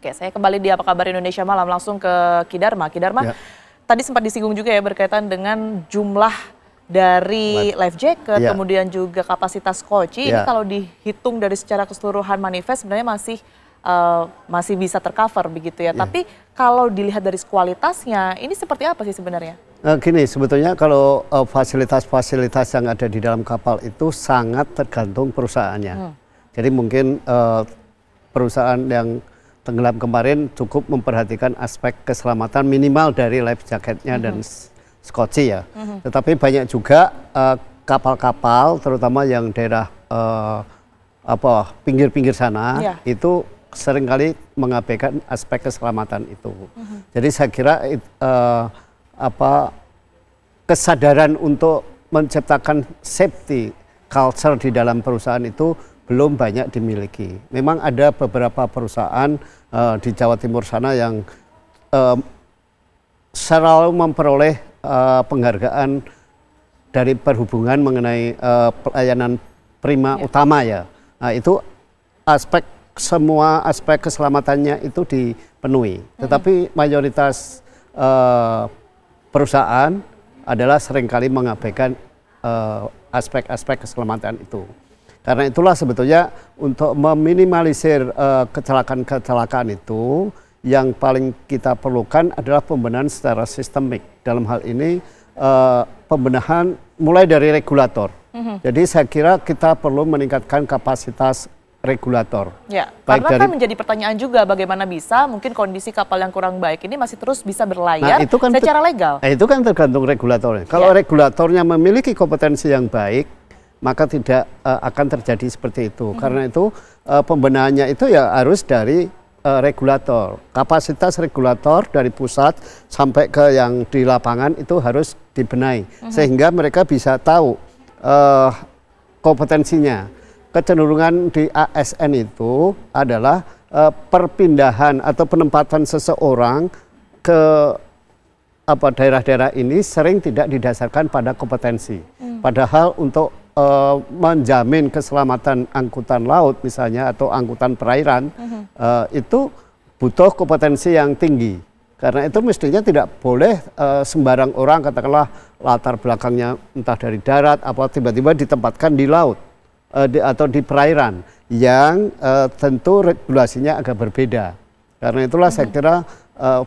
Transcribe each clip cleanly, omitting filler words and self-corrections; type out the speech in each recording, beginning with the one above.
Oke, saya kembali di Apa Kabar Indonesia Malam, langsung ke Kidarma. Kidarma, tadi sempat disinggung juga ya berkaitan dengan jumlah dari life jacket, kemudian juga kapasitas koci. Ini kalau dihitung dari secara keseluruhan manifest sebenarnya masih bisa tercover begitu ya. Tapi kalau dilihat dari kualitasnya, ini seperti apa sih sebenarnya? Gini, sebetulnya kalau fasilitas-fasilitas yang ada di dalam kapal itu sangat tergantung perusahaannya. Jadi mungkin perusahaan yang tenggelam kemarin cukup memperhatikan aspek keselamatan minimal dari life jacketnya dan skoci ya. Tetapi banyak juga kapal-kapal, terutama yang daerah pinggir-pinggir sana, itu seringkali mengabaikan aspek keselamatan itu. Jadi saya kira kesadaran untuk menciptakan safety culture di dalam perusahaan itu belum banyak dimiliki. Memang ada beberapa perusahaan di Jawa Timur sana yang selalu memperoleh penghargaan dari perhubungan mengenai pelayanan prima utama ya. Nah itu semua aspek keselamatannya itu dipenuhi. Tetapi mayoritas perusahaan adalah seringkali mengabaikan aspek-aspek keselamatan itu. Karena itulah sebetulnya untuk meminimalisir kecelakaan-kecelakaan itu yang paling kita perlukan adalah pembenahan secara sistemik. Dalam hal ini pembenahan mulai dari regulator. Jadi saya kira kita perlu meningkatkan kapasitas regulator. Ya, karena kan menjadi pertanyaan juga bagaimana bisa mungkin kondisi kapal yang kurang baik ini masih terus bisa berlayar secara legal. Itu kan tergantung regulatornya. Kalau regulatornya memiliki kompetensi yang baik, maka tidak akan terjadi seperti itu. Karena itu pembenahannya itu ya harus dari regulator. Kapasitas regulator dari pusat sampai ke yang di lapangan itu harus dibenahi. Sehingga mereka bisa tahu kompetensinya. Kecenderungan di ASN itu adalah perpindahan atau penempatan seseorang ke daerah-daerah ini sering tidak didasarkan pada kompetensi. Padahal untuk menjamin keselamatan angkutan laut misalnya atau angkutan perairan itu butuh kompetensi yang tinggi. Karena itu mestinya tidak boleh sembarang orang katakanlah latar belakangnya entah dari darat apa tiba-tiba ditempatkan di laut atau di perairan yang tentu regulasinya agak berbeda. Karena itulah saya kira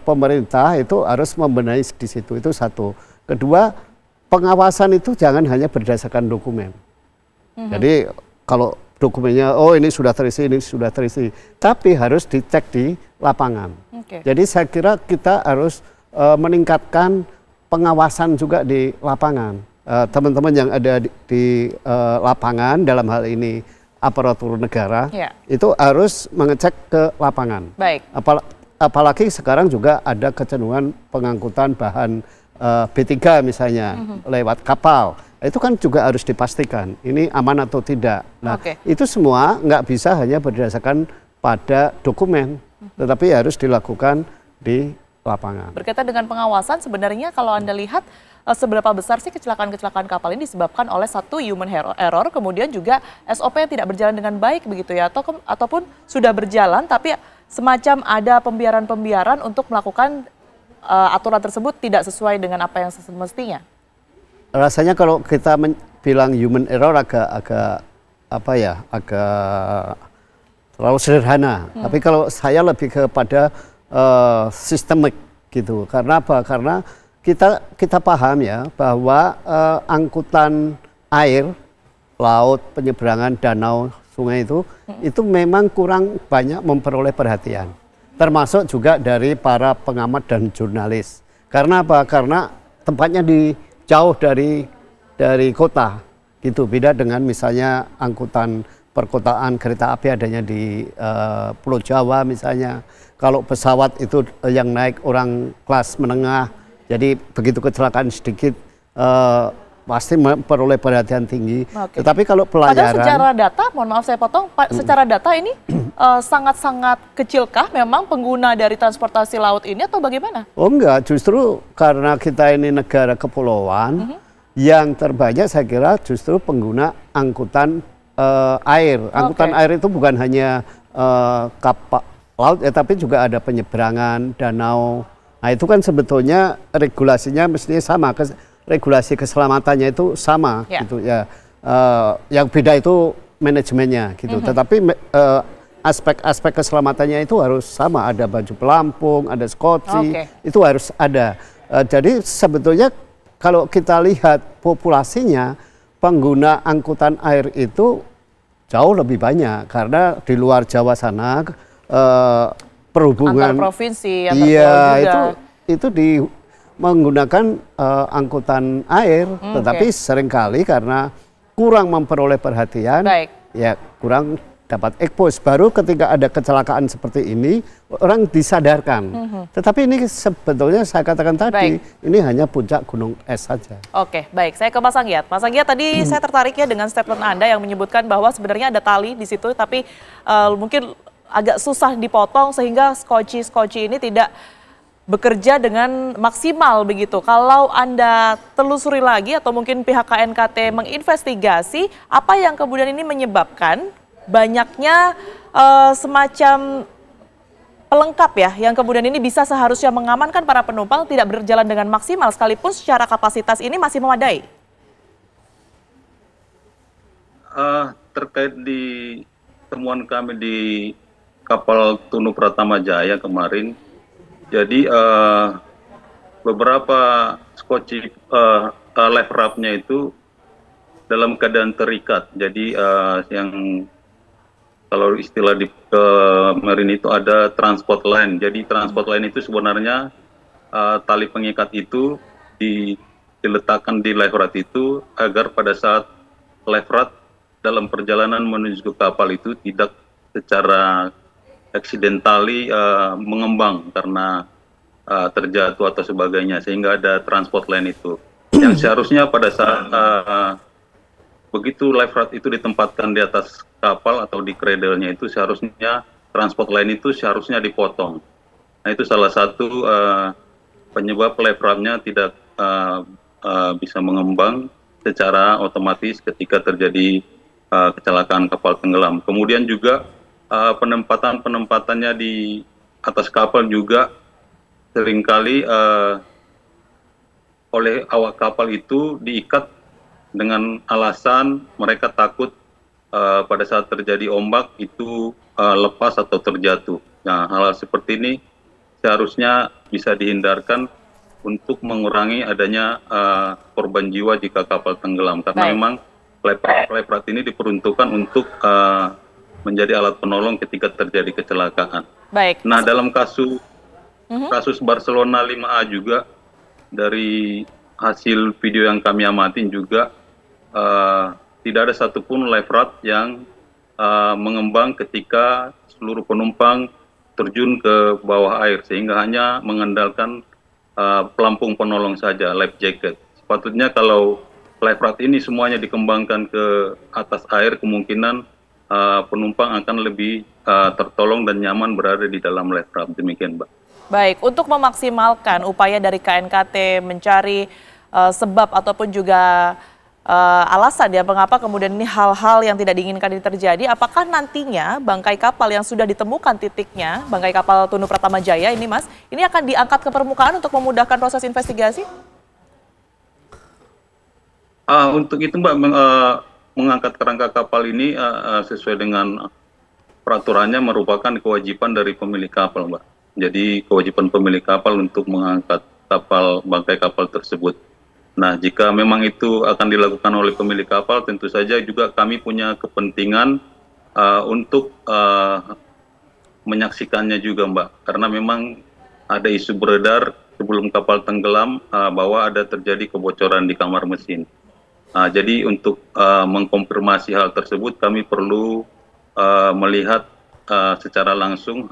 pemerintah itu harus membenahi di situ. Itu satu. Kedua, pengawasan itu jangan hanya berdasarkan dokumen. Jadi kalau dokumennya, oh ini sudah terisi, tapi harus dicek di lapangan. Jadi saya kira kita harus meningkatkan pengawasan juga di lapangan. Teman-teman yang ada di lapangan dalam hal ini aparatur negara, itu harus mengecek ke lapangan. Apalagi sekarang juga ada kecenderungan pengangkutan bahan B3 misalnya lewat kapal, itu kan juga harus dipastikan ini aman atau tidak. Nah itu semua nggak bisa hanya berdasarkan pada dokumen, tetapi harus dilakukan di lapangan. Berkaitan dengan pengawasan, sebenarnya kalau Anda lihat seberapa besar sih kecelakaan-kecelakaan kapal ini disebabkan oleh satu human error, kemudian juga SOP yang tidak berjalan dengan baik begitu ya, ataupun sudah berjalan tapi semacam ada pembiaran-pembiaran untuk melakukan aturan tersebut tidak sesuai dengan apa yang semestinya. Rasanya kalau kita bilang human error agak terlalu sederhana. Tapi kalau saya lebih kepada sistemik gitu. Karena apa? Karena kita paham ya bahwa angkutan air, laut, penyeberangan danau, sungai itu memang kurang banyak memperoleh perhatian. Termasuk juga dari para pengamat dan jurnalis. Karena apa? Karena tempatnya jauh dari kota gitu. Beda dengan misalnya angkutan perkotaan kereta api adanya di Pulau Jawa misalnya. Kalau pesawat itu yang naik orang kelas menengah, jadi begitu kecelakaan sedikit pasti memperoleh perhatian tinggi. Tetapi kalau pelayaran, padahal secara data, mohon maaf saya potong, secara data ini sangat-sangat kecilkah memang pengguna dari transportasi laut ini atau bagaimana? Oh enggak, justru karena kita ini negara kepulauan, yang terbanyak saya kira justru pengguna angkutan air. Angkutan air itu bukan hanya laut ya, tapi juga ada penyeberangan danau. Nah itu kan sebetulnya regulasinya mestinya sama, regulasi keselamatannya itu sama gitu ya. Yang beda itu manajemennya gitu. Tetapi aspek-aspek keselamatannya itu harus sama. Ada baju pelampung, ada skoci, itu harus ada. Jadi sebetulnya kalau kita lihat populasinya, pengguna angkutan air itu jauh lebih banyak karena di luar Jawa sana perhubungan antar provinsi, antar pulau juga. itu menggunakan angkutan air, tetapi seringkali karena kurang memperoleh perhatian, ya kurang dapat expose. Baru ketika ada kecelakaan seperti ini, orang disadarkan. Tetapi ini sebetulnya saya katakan tadi, ini hanya puncak gunung es saja. Oke, baik. Saya ke Mas Anggiat. Mas Anggiat, tadi saya tertarik ya dengan statement Anda yang menyebutkan bahwa sebenarnya ada tali di situ, tapi mungkin agak susah dipotong sehingga skoci ini tidak bekerja dengan maksimal begitu. Kalau Anda telusuri lagi atau mungkin pihak KNKT menginvestigasi, apa yang kemudian ini menyebabkan banyaknya semacam pelengkap ya, yang kemudian ini bisa seharusnya mengamankan para penumpang tidak berjalan dengan maksimal sekalipun secara kapasitas ini masih memadai? Terkait di temuan kami di kapal Tunu Pratama Jaya kemarin, jadi beberapa skoci life raft-nya itu dalam keadaan terikat. Jadi yang kalau istilah di marine itu ada transport line. Jadi transport line itu sebenarnya tali pengikat itu diletakkan di life raft itu agar pada saat life raft dalam perjalanan menuju ke kapal itu tidak secara accidentally mengembang karena terjatuh atau sebagainya, sehingga ada transport line itu yang seharusnya pada saat begitu life raft itu ditempatkan di atas kapal atau di cradle-nya itu seharusnya transport line itu seharusnya dipotong. Nah itu salah satu penyebab life raft-nya tidak bisa mengembang secara otomatis ketika terjadi kecelakaan kapal tenggelam. Kemudian juga penempatannya di atas kapal juga seringkali oleh awak kapal itu diikat dengan alasan mereka takut pada saat terjadi ombak itu lepas atau terjatuh. Nah, hal seperti ini seharusnya bisa dihindarkan untuk mengurangi adanya korban jiwa jika kapal tenggelam. Karena memang life raft ini diperuntukkan untuk menjadi alat penolong ketika terjadi kecelakaan. Nah, dalam kasus Barcelona 5A juga, dari hasil video yang kami amatin juga tidak ada satupun life raft yang mengembang ketika seluruh penumpang terjun ke bawah air, sehingga hanya mengandalkan pelampung penolong saja, life jacket. Sepatutnya kalau life raft ini semuanya dikembangkan ke atas air, kemungkinan penumpang akan lebih tertolong dan nyaman berada di dalam life raft. Demikian, Mbak. Baik, untuk memaksimalkan upaya dari KNKT mencari sebab ataupun juga alasan ya mengapa kemudian ini hal-hal yang tidak diinginkan ini terjadi, apakah nantinya bangkai kapal yang sudah ditemukan titiknya, bangkai kapal Tunu Pratama Jaya ini Mas, ini akan diangkat ke permukaan untuk memudahkan proses investigasi? Untuk itu Mbak, mengangkat kerangka kapal ini sesuai dengan peraturannya merupakan kewajiban dari pemilik kapal, Mbak. Jadi kewajiban pemilik kapal untuk mengangkat bangkai kapal tersebut. Nah, jika memang itu akan dilakukan oleh pemilik kapal, tentu saja juga kami punya kepentingan untuk menyaksikannya juga, Mbak. Karena memang ada isu beredar sebelum kapal tenggelam bahwa ada terjadi kebocoran di kamar mesin. Jadi untuk mengkonfirmasi hal tersebut, kami perlu melihat secara langsung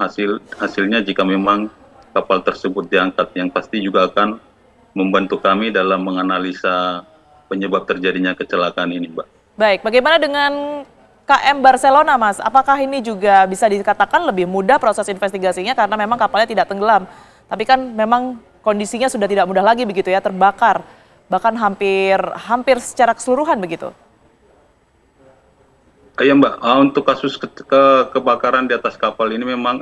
hasilnya jika memang kapal tersebut diangkat, yang pasti juga akan membantu kami dalam menganalisa penyebab terjadinya kecelakaan ini, Mbak. Baik, bagaimana dengan KM Barcelona, Mas? Apakah ini juga bisa dikatakan lebih mudah proses investigasinya karena memang kapalnya tidak tenggelam? Tapi kan memang kondisinya sudah tidak mudah lagi begitu ya, terbakar, bahkan hampir secara keseluruhan begitu. Iya, Mbak, untuk kasus kebakaran di atas kapal ini memang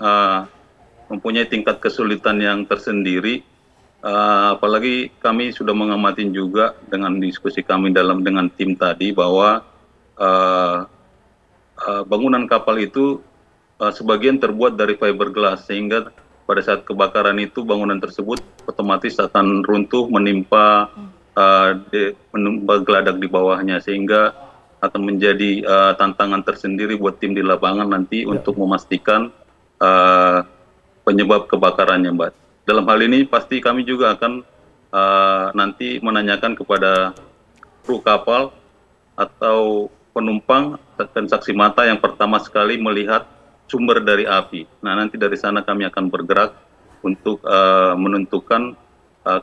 mempunyai tingkat kesulitan yang tersendiri. Apalagi kami sudah mengamati juga dengan diskusi kami dengan tim tadi bahwa bangunan kapal itu sebagian terbuat dari fiberglass, sehingga pada saat kebakaran itu bangunan tersebut otomatis akan runtuh menimpa geladak di bawahnya, sehingga akan menjadi tantangan tersendiri buat tim di lapangan nanti untuk memastikan penyebab kebakarannya, Mbak. Dalam hal ini pasti kami juga akan nanti menanyakan kepada kru kapal atau penumpang dan saksi mata yang pertama sekali melihat sumber dari api. Nah, nanti dari sana kami akan bergerak untuk menentukan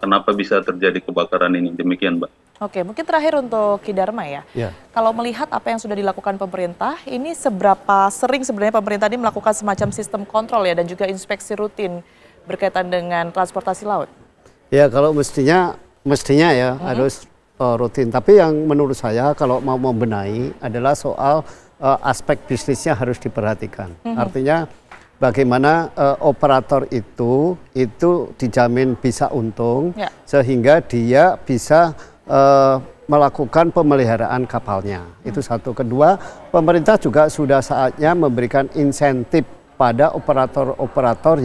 kenapa bisa terjadi kebakaran ini. Demikian, Mbak. Oke, mungkin terakhir untuk Ki Dharma ya. Kalau melihat apa yang sudah dilakukan pemerintah, ini seberapa sering sebenarnya pemerintah ini melakukan semacam sistem kontrol ya dan juga inspeksi rutin berkaitan dengan transportasi laut? Ya, kalau mestinya ya harus rutin. Tapi yang menurut saya kalau mau membenahi adalah soal aspek bisnisnya harus diperhatikan. Artinya bagaimana operator itu dijamin bisa untung sehingga dia bisa melakukan pemeliharaan kapalnya. Itu satu. Kedua, pemerintah juga sudah saatnya memberikan insentif pada operator-operator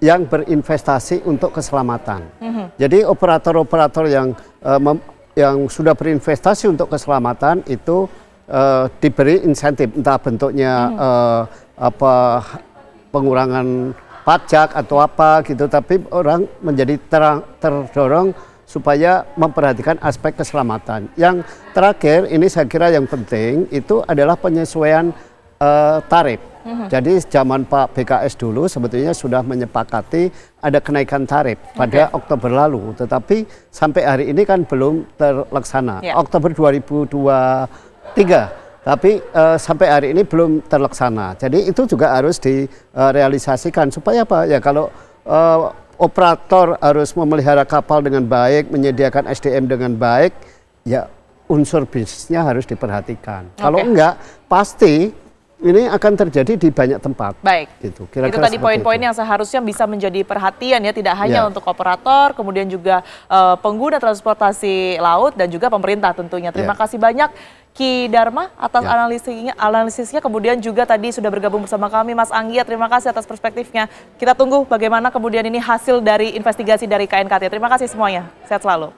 yang berinvestasi untuk keselamatan. Jadi operator-operator yang sudah berinvestasi untuk keselamatan itu diberi insentif, entah bentuknya pengurangan pajak atau apa gitu, tapi orang menjadi terdorong supaya memperhatikan aspek keselamatan. Yang terakhir ini saya kira yang penting itu adalah penyesuaian tarif. Jadi zaman Pak BKS dulu sebetulnya sudah menyepakati ada kenaikan tarif pada Oktober lalu, tetapi sampai hari ini kan belum terlaksana. Oktober 2023, tapi sampai hari ini belum terlaksana. Jadi itu juga harus direalisasikan supaya apa? Ya kalau operator harus memelihara kapal dengan baik, menyediakan SDM dengan baik, ya unsur bisnisnya harus diperhatikan. Kalau enggak, pasti ini akan terjadi di banyak tempat. Baik, gitu. Itu tadi poin-poin yang seharusnya bisa menjadi perhatian ya, tidak hanya untuk operator, kemudian juga pengguna transportasi laut dan juga pemerintah tentunya. Terima kasih banyak Ki Dharma atas analisisnya, kemudian juga tadi sudah bergabung bersama kami Mas Anggia, terima kasih atas perspektifnya. Kita tunggu bagaimana kemudian ini hasil dari investigasi dari KNKT. Terima kasih semuanya, sehat selalu.